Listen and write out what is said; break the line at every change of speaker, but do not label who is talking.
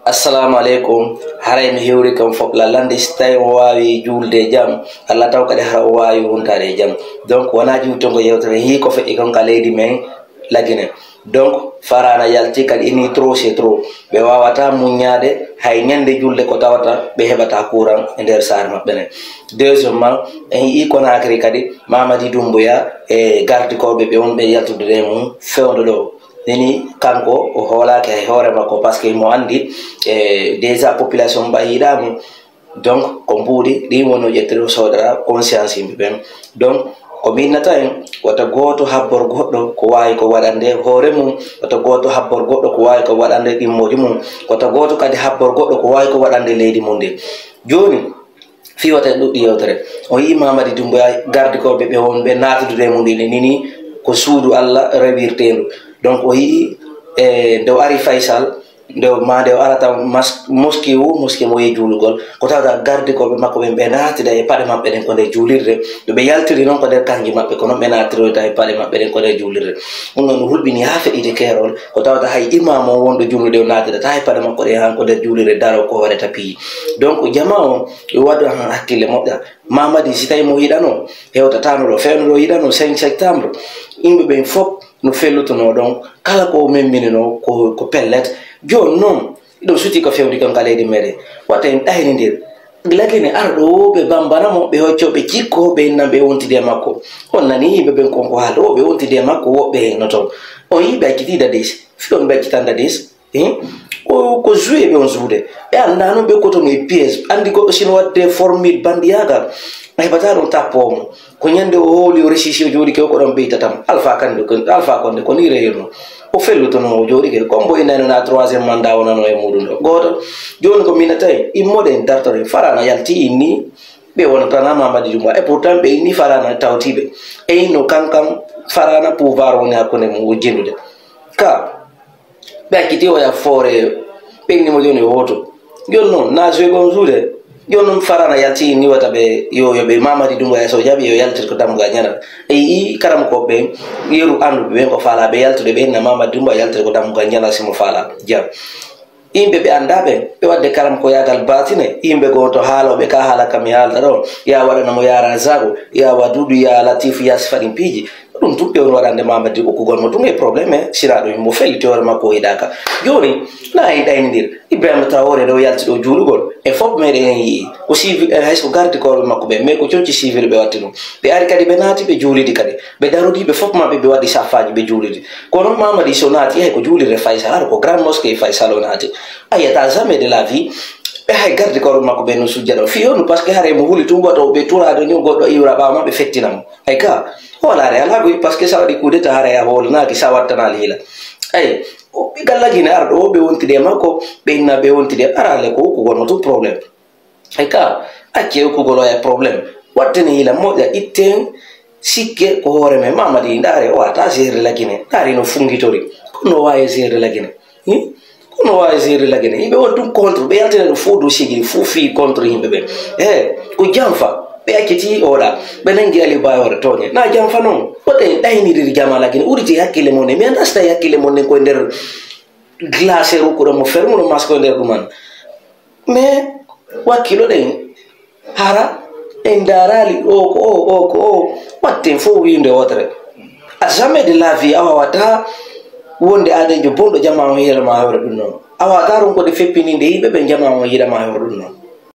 assalamu alaikum haray mi hewri kam fop la lande stay wawi julde jam Allah taw kadi har wawi huntare jam donc wana juutongo yewtere hi ko fe ikon ka leydi men lagine donc farana yalti kadi ini trop c'est trop be wawata munyade hay nyande julde ko tawata be hebata courant e der sar mabbe ne deuxièmement en kona akri kadi Mamadi Doumbouya e gardi ko be wonbe yaltude mum fewdo do nini kanko o hola ke hore mako parce que mo andi déjà population bayida mu donc ko mbudi di wono yettero sodara conscience ben donc ko minata en wata goto habbor goddo ko wayi ko wadande hore mum wata goto habbor goddo ko wayi ko wadande dimmoji mum wata goto kadi habbor goddo ko wayi ko wadande leydi mum de joni fi wata duddi yewtere o yi Mamadi Doumbouya gardi ko be wonbe natude mum nini ko suudu Allah rewirtendu donc o yi do ari Faisal do ma de arata mosquée mo yi julugol ko tawda garde ko be makko be naatida e pade mabbe den ko de julirde do be yaltiri non ko der kangi mabbe ko non be naatiro ta e pade mabbe den ko de julirde on non hulbini ha feede kerol ko tawda hay imam o wondo julude naatida ta e pade makko de han ko der julirde daro ko wada tapi donc jama'o e wadu han hakkile modda Mamadi sitay mo yidano hewta tanulo fewno yidano 5 septembre imbe ben fop no fellutono don kala ko memminino ko pellet jon non do suti ko fewdi kam kala di mere wata en dayni ndir lagene ardo be bambara mo be hocco be cikko be nambe wontide makko on nani be ben ko haalo be wontide makko wobbe no ton on yibe kitida des fion be kitanda des ko jouer be on joude e andano be ko to me pièce andi ko sino wadde formide bandiyaga ay bataro tapom ko nyande o holi o resisi jodi ke ko don beita tam alpha konde ko ni reyno o felluto no jodi ke kombo ina na 3e mandat wona no e mudundo goto joni ko minatay immode dartore farana yalti inni be wona tan Mamadi Doumbouya e pourtant be inni farana tawtibe e no kankam farana pouvoir woni hakone mo jinnude ka be kiti o ya fore be ni mo joni woto jonno na jego zude jonno farana yalti ni wata be yo be Mamadi Doumbouya so jabi yo yaltir ko damga nyana e karam ko be yeru andu be ko fala be yaltude be na Mamadi Doumbouya yaltir ko damga nyana simo fala jam imbe be andabe be wadde karam ko yagal batine imbe goto haalo be ka hala kam yalta do ya wala no yara zago ya wadudu ya latif ya sfarin piji dum tuppe on warande Mamadi ko gol mo dum e problème sirado mo felti wor makko idaka joni na ay dayndir Ibrahima Traoré do yalti do julugol e fop mere yi ko civil hay so garde ko makko be me ko cionci civil be wattino be ari kadi be naati be julidi kadi be darodi be fop mabbe be wadi safaji be julidi kono Mamadi so naati hay ko julire Faisal ko grand mosquée Faisal naati ayata jamais de la vie be hay garde ko makko be no sujjado fiyo no parce que hare mo huli tumbo to be turado ni goddo iwra ba mabbe fettinam hay ka wala re ala go parce que ça wadi coup d'état hare ya hol na ki sawatana lila ay o be gallagina ardo be wontide makko be inna be wontide arale ko gonno to problème ay ka acce ko golo ya problème wattani hila moja itten sikke ko hore me Mamadi ndare o ata gere lagine ndare no fungitori kono waye gere lagine kono waye gere lagine ibe wontum contre be yaltene no fodo sigiri fufi contre himbe be ko jamfa be akiti oda benengi ali bayor tonye na jamfa non wote dayni dir jamala gine uriti hakkile mon mi anda sta hakkile mon ko nder glace ro ko mo fermo no masko nder duman mais wakilo den hara endarali o watte fo winde wotre a jamais de la vie awata wonde ade jo bondo jama o yela ma hawra dum non awata ron ko de feppini de yibe be jama o yela ma hawra dum non